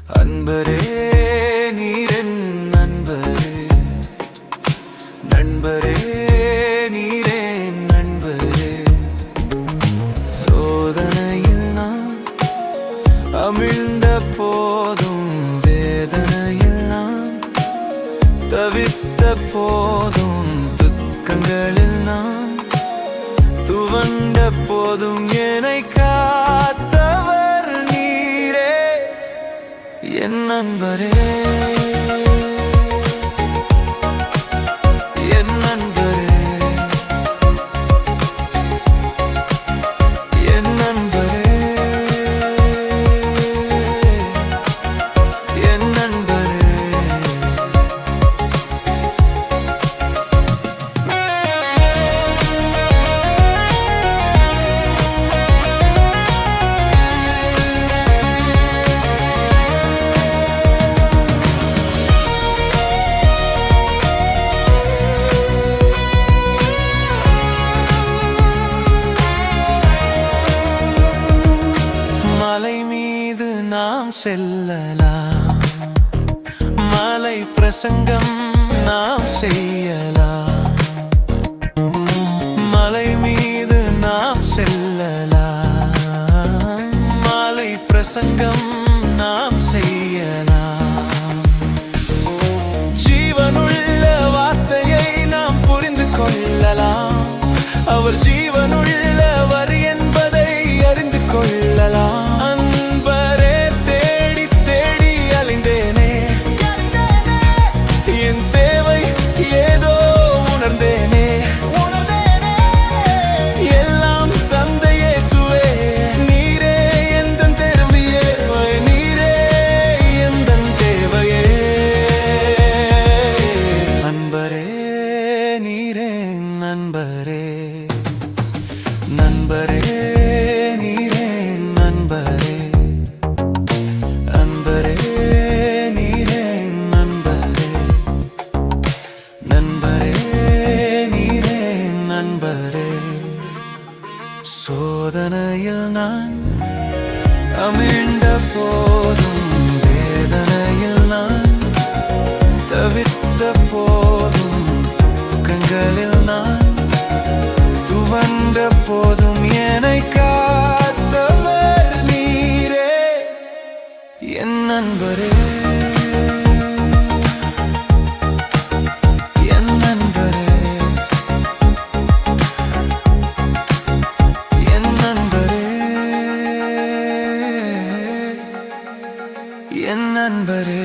அன்பரே நீரென் நண்பரே, நண்பரே நீரென் நண்பரே. சோதனையில் நான் அமிழ்ந்த போதும், வேதனையில் நான் தவித்த போதும், துக்கங்களில் நான் துவண்ட போதும் என்னை காத்தவர் நீரே என் நண்பரே, என் நண்பரே, என் நண்பரே, என் நண்பரே. மலை மீது நாம் செல்லலாம், மலை பிரசங்கம் நாம் செய்யலாம். மலை மீது நாம் செல்லலாம், மலை பிரசங்கம் நாம் செய்யலாம். ஜீவனுள்ள வார்த்தையை நாம் புரிந்து கொள்ளலாம், அவர் ஜீவனுள்ளவர் என்பதை அறிந்து கொள்ளலாம். அன்பரே தேடி தேடி அலைந்தேனே, என் தேவை ஏதோ உணர்ந்தேனே. எல்லாம் தந்த இயேசுவே, நீரே எந்தன் தேவையே, நீரே எந்தன் தேவையே. அன்பரே நீரே நண்பரே, நண்பரே நீரே நண்பரே, அன்பரே நீரே நண்பரே, நண்பரே நீரே நண்பரே. சோதனையில் நான் அமிழ்ந்த போதும், வேதனையில் நான் தவித்த போதும், துக்கங்களில் நான் துவண்ட போதும் என்னை காத்தவர் நீரே என் நண்பரே, என் நண்பரே, என் நண்பரே, என் நண்பரே.